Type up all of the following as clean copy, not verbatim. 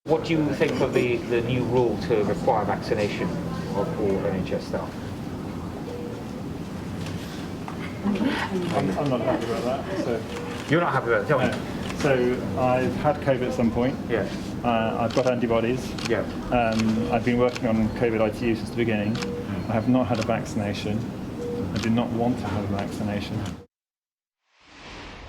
What do you think of the new rule to require vaccination of all NHS staff? I'm not happy about that. So, You're not happy with it, tell me. so I've had COVID at some point. Yeah. I've got antibodies. Yeah. I've been working on COVID ITU since the beginning. I have not had a vaccination. I do not want to have a vaccination.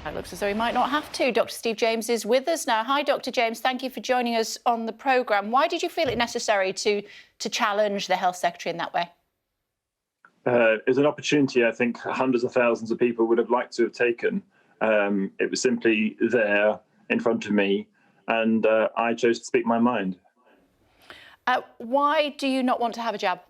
It looks as though he might not have to. Dr. Steve James is with us now. Hi, Dr. James. Thank you for joining us on the programme. Why did you feel it necessary to challenge the Health Secretary in that way? It was an opportunity I think hundreds of thousands of people would have liked to have taken. It was simply there in front of me, and I chose to speak my mind. Why do you not want to have a jab?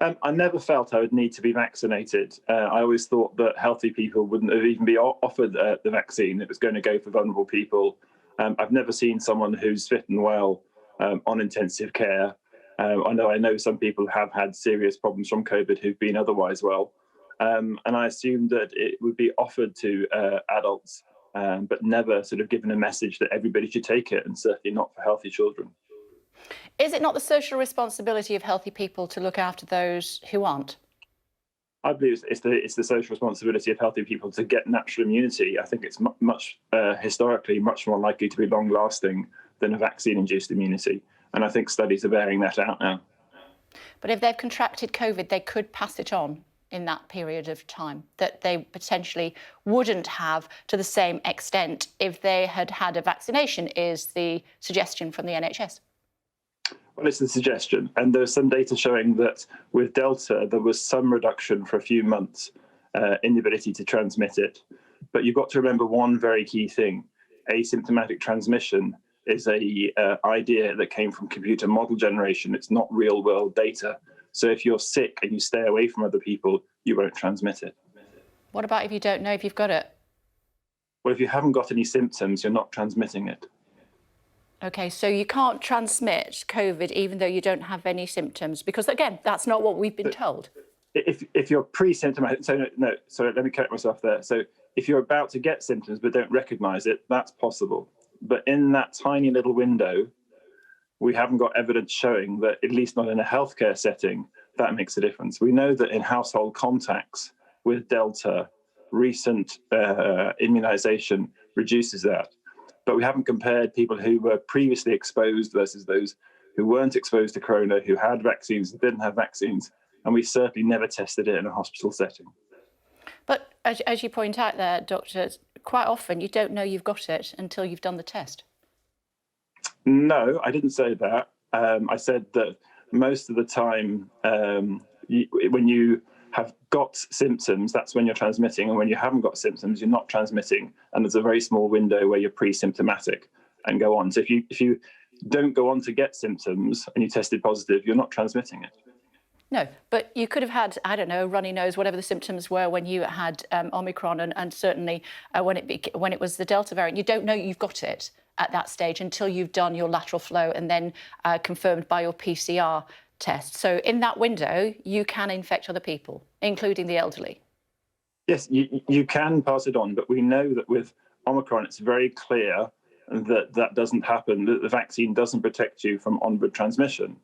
I never felt I would need to be vaccinated. I always thought that healthy people wouldn't have even be offered the vaccine. It was going to go for vulnerable people. I've never seen someone who's fit and well on intensive care. I know some people have had serious problems from COVID who've been otherwise well. And I assumed that it would be offered to adults, but never sort of given a message that everybody should take it, and certainly not for healthy children. Is it not the social responsibility of healthy people to look after those who aren't? I believe it's the social responsibility of healthy people to get natural immunity. I think it's historically much more likely to be long-lasting than a vaccine-induced immunity. And I think studies are bearing that out now. But if they've contracted COVID, they could pass it on in that period of time that they potentially wouldn't have to the same extent if they had had a vaccination, is the suggestion from the NHS. Well, it's a suggestion, and there's some data showing that with Delta, there was some reduction for a few months in the ability to transmit it. But you've got to remember one very key thing. Asymptomatic transmission is a idea that came from computer model generation. It's not real world data. So if you're sick and you stay away from other people, you won't transmit it. What about if you don't know if you've got it? Well, if you haven't got any symptoms, you're not transmitting it. OK, so you can't transmit COVID even though you don't have any symptoms, because, again, that's not what we've been told. If you're pre-symptomatic, sorry, let me correct myself there. So if you're about to get symptoms but don't recognise it, that's possible. But in that tiny little window, we haven't got evidence showing that, at least not in a healthcare setting, that makes a difference. We know that in household contacts with Delta, recent immunisation reduces that. But we haven't compared people who were previously exposed versus those who weren't exposed to corona, who had vaccines and didn't have vaccines. And we certainly never tested it in a hospital setting. But as you point out there, Doctor, quite often you don't know you've got it until you've done the test. No, I didn't say that. I said that most of the time, when you have got symptoms, that's when you're transmitting. And when you haven't got symptoms, you're not transmitting. And there's a very small window where you're pre-symptomatic and go on. So if you don't go on to get symptoms and you tested positive, you're not transmitting it. No, but you could have had, I don't know, a runny nose, whatever the symptoms were when you had Omicron, and certainly when it was the Delta variant. You don't know you've got it at that stage until you've done your lateral flow and then confirmed by your PCR test. So in that window, you can infect other people, including the elderly. Yes, you can pass it on, but we know that with Omicron, it's very clear that that doesn't happen, that the vaccine doesn't protect you from onward transmission.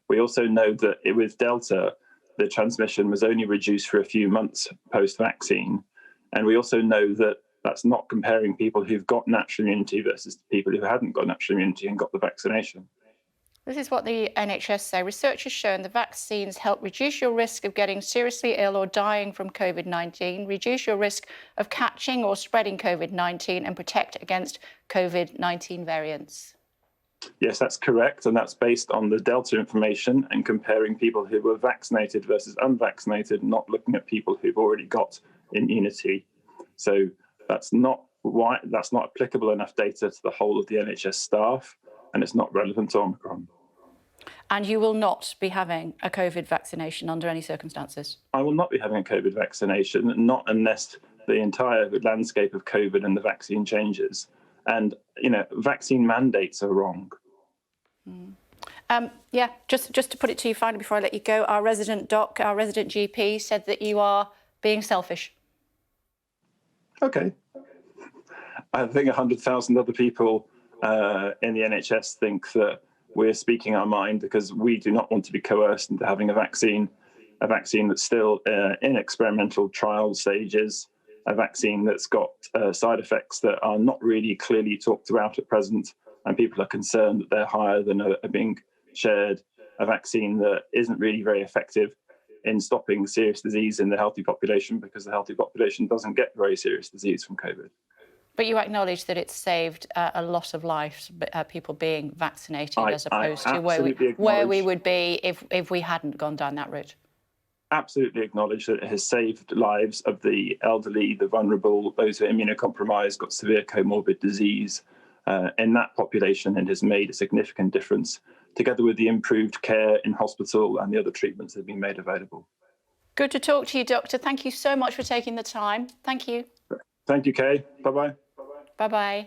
We also know that with Delta, the transmission was only reduced for a few months post-vaccine. And we also know that that's not comparing people who've got natural immunity versus people who hadn't got natural immunity and got the vaccination. This is what the NHS say. Research has shown the vaccines help reduce your risk of getting seriously ill or dying from COVID-19, reduce your risk of catching or spreading COVID-19, and protect against COVID-19 variants. Yes, that's correct. And that's based on the Delta information and comparing people who were vaccinated versus unvaccinated, not looking at people who've already got immunity. So that's not applicable enough data to the whole of the NHS staff, and it's not relevant to Omicron. And you will not be having a COVID vaccination under any circumstances? I will not be having a COVID vaccination, not unless the entire landscape of COVID and the vaccine changes. And, vaccine mandates are wrong. Yeah, just to put it to you finally before I let you go, our resident GP said that you are being selfish. OK. I think 100,000 other people in the NHS think that we're speaking our mind because we do not want to be coerced into having a vaccine that's still in experimental trial stages, a vaccine that's got side effects that are not really clearly talked about at present, and people are concerned that they're higher than are being shared, a vaccine that isn't really very effective in stopping serious disease in the healthy population because the healthy population doesn't get very serious disease from COVID. But you acknowledge that it's saved a lot of lives, people being vaccinated, as opposed to where we would be if we hadn't gone down that route. Absolutely acknowledge that it has saved lives of the elderly, the vulnerable, those who are immunocompromised, got severe comorbid disease. In that population, it has made a significant difference, together with the improved care in hospital and the other treatments that have been made available. Good to talk to you, Doctor. Thank you so much for taking the time. Thank you. Thank you, Kay. Bye-bye. Bye-bye.